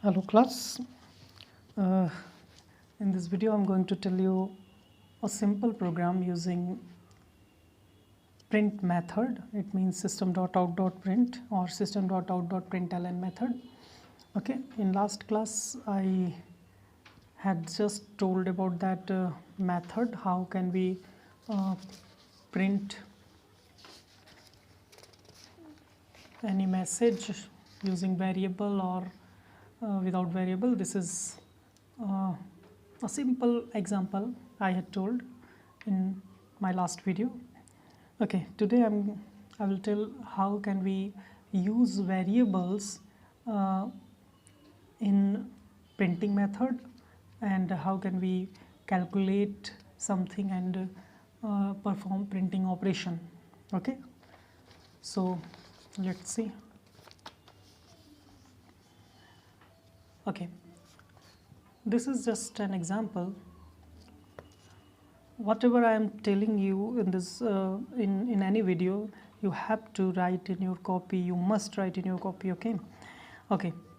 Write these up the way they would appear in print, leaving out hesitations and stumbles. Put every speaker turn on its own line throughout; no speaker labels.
Hello class. Uh, in this video I'm going to tell you a simple program using print method. It means system.out.print or system.out.println method. Okay, in last class I had just told about that method. How can we print any message using variable or without variable. This is a simple example I had told in my last video. Okay, today I will tell how can we use variables in printing method and how can we calculate something and perform printing operation. Okay, so let's see. Okay, this is just an example. Whatever I am telling you in this in any video, you have to write in your copy. You must write in your copy. Okay.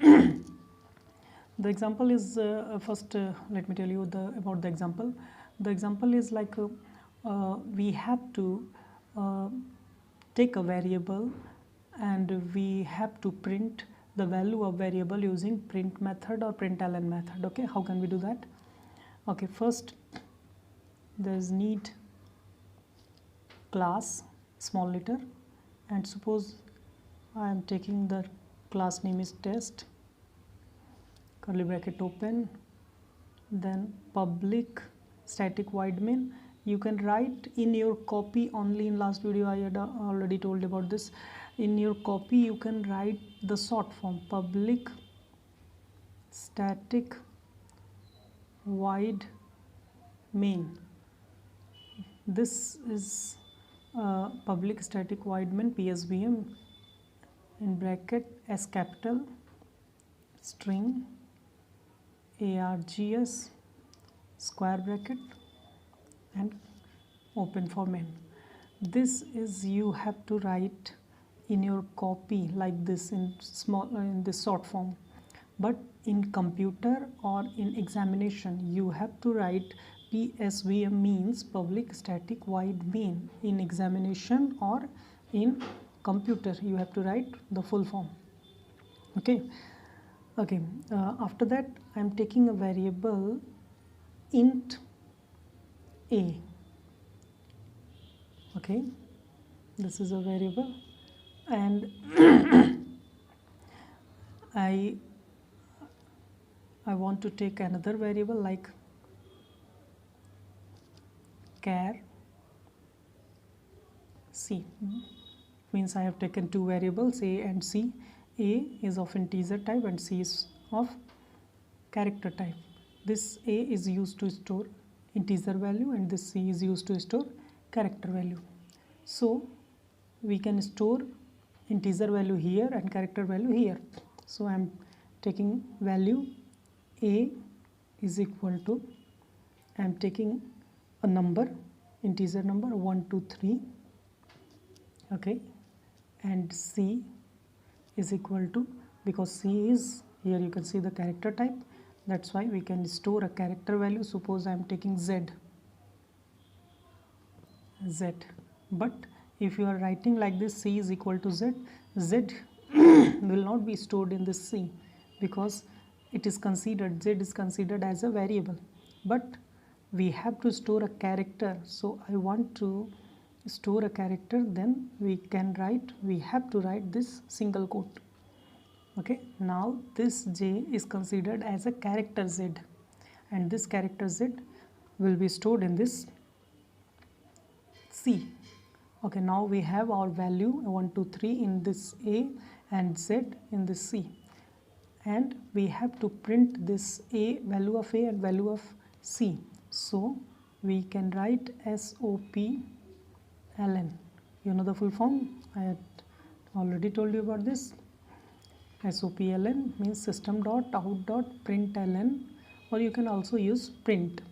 The example is first. Let me tell you about the example. The example is like we have to take a variable and we have to print the value of variable using print method or println method. Okay, how can we do that? Okay, first there is need class small letter, and suppose I am taking the class name is test, curly bracket open, then public static void main. You can write in your copy only. In last video I had already told about this. In your copy you can write the short form public static void main. This is public static void main PSVM in bracket S capital string args square bracket and open for main. This is you have to write in your copy like this in this short form, but in computer or in examination you have to write PSVM means public static void main. In examination or in computer you have to write the full form. Okay, after that I am taking a variable int a. Okay, this is a variable, and I want to take another variable like char c. Means I have taken two variables a and c. A is of integer type and c is of character type. This a is used to store integer value and this c is used to store character value. So we can store integer value here and character value here. So I am taking value a is equal to, I am taking a number, integer number 1 2 3. Okay, and c is equal to, because c is here, you can see the character type, that's why we can store a character value. Suppose I am taking z, but if you are writing like this c is equal to z, z will not be stored in this c because it is considered, z is considered as a variable, but we have to store a character. So I want to store a character, then we can write, we have to write this single quote. Okay, now this j is considered as a character z and this character z will be stored in this c. Okay, now we have our value 1 2 3 in this a and z in this c, and we have to print this a, value of a and value of c. So we can write SOPLN. You know the full form, I had already told you about this. SOPLN means system.out.println, or you can also use print.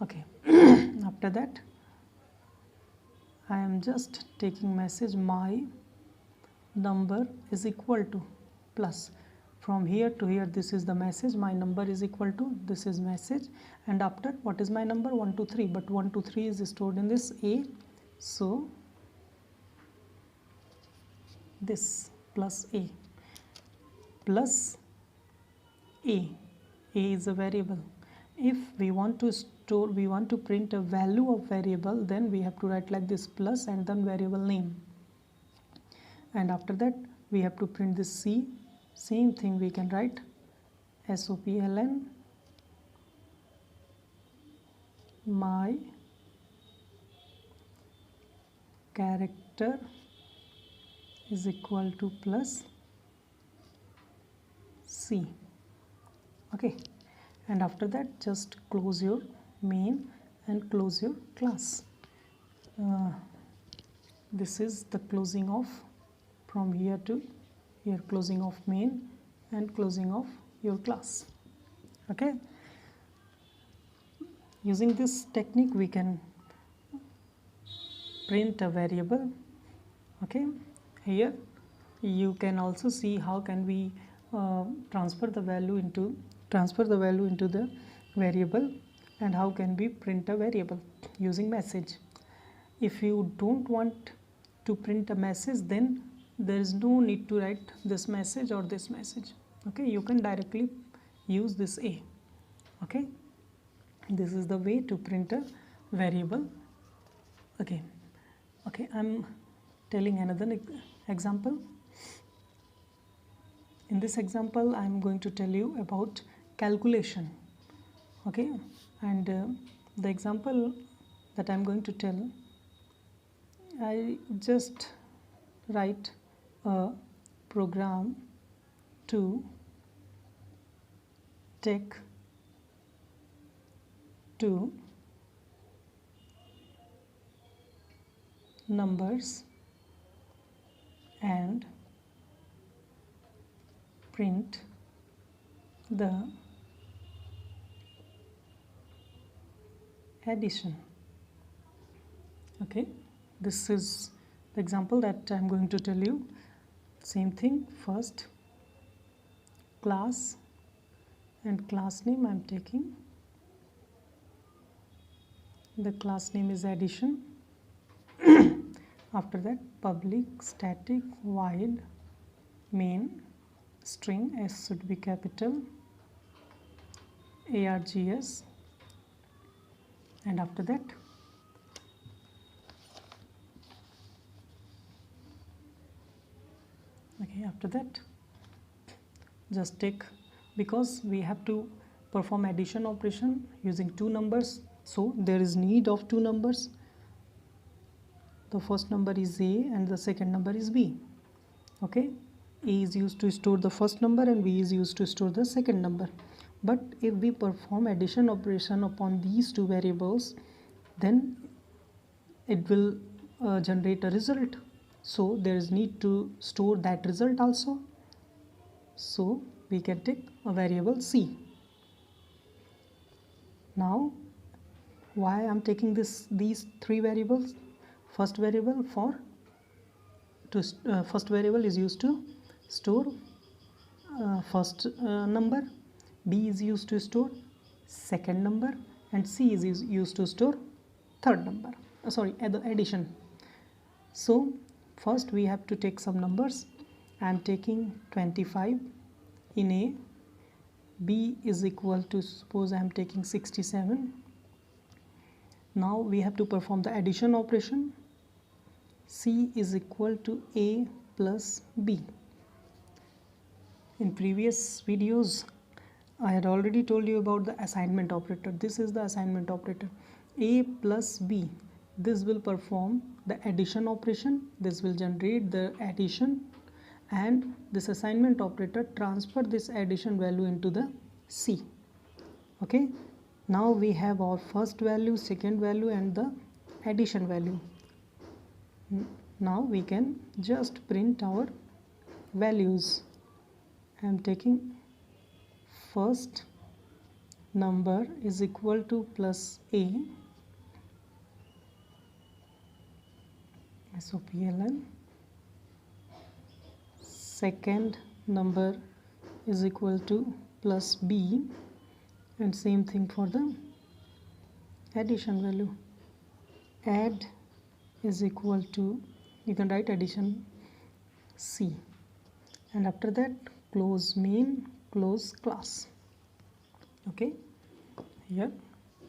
Okay, after that I am just taking message my number is equal to plus. from here to here, this is the message, my number is equal to, this is message, and after, what is my number? 1 2 3, but 1 2 3 is stored in this A, so this plus A plus A is a variable. If we want to store, we want to print a value of variable, then we have to write like this, plus and then variable name, and after that we have to print this C. Same thing we can write SOPLN my character is equal to plus C. Okay, and after that just close your main and close your class. This is the closing of from here to here, closing of main and closing of your class. Okay, using this technique we can print a variable. Okay, here you can also see how can we transfer the value into the variable, and how can we print a variable using message. If you don't want to print a message, then there is no need to write this message or this message. Okay, you can directly use this A. Okay, this is the way to print a variable. Okay, I'm telling another example. In this example I am going to tell you about calculation. Okay, and the example that I am going to tell, I just write a program to take two numbers and print the addition. Okay, this is the example that I am going to tell you. Same thing, first class and class name I am taking. The class name is addition. After that public static void main string, S should be capital, args, and after that just take, because we have to perform addition operation using two numbers, so there is need of two numbers. The first number is A and the second number is B. Okay, A is used to store the first number and B is used to store the second number. But if we perform addition operation upon these two variables, then it will generate a result. So there is need to store that result also. So we can take a variable C. Now why I am taking these three variables? First variable first variable is used to store first number, B is used to store second number, and C is used to store third number. The addition. So first we have to take some numbers. I am taking 25 in A. B is equal to, suppose I am taking 67. Now we have to perform the addition operation. C is equal to A plus B. In previous videos I had already told you about the assignment operator. This is the assignment operator. A plus B, this will perform the addition operation, this will generate the addition, and this assignment operator transfer this addition value into the C. Okay, now we have our first value, second value, and the addition value. Now we can just print our values. I am taking first number is equal to plus A, SOPLN. Second number is equal to plus b, and same thing for the addition value. Add is equal to, you can write addition c, and after that close main, close class. Okay, here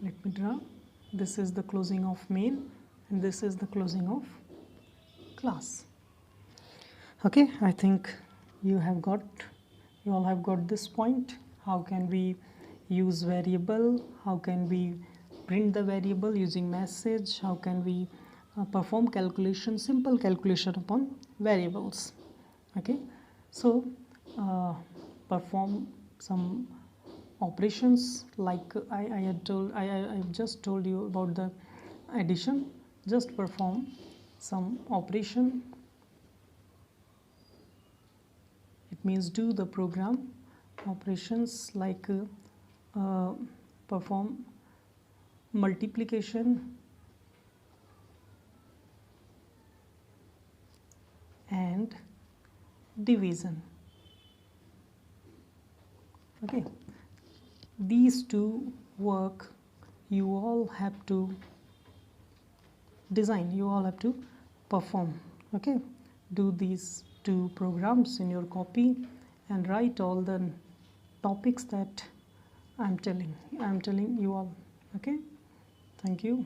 let me draw. This is the closing of main and this is the closing of class. Okay, I think you all have got this point. How can we use variable? How can we print the variable using message? How can we perform calculation, simple calculation upon variables? Okay, so perform some operations like I've just told you about the addition. Just perform some operation. It means do the program operations like perform multiplication and division. Okay, these two work you all have to design, you all have to perform. Okay, do these two programs in your copy and write all the topics that I'm telling you all. Okay, thank you.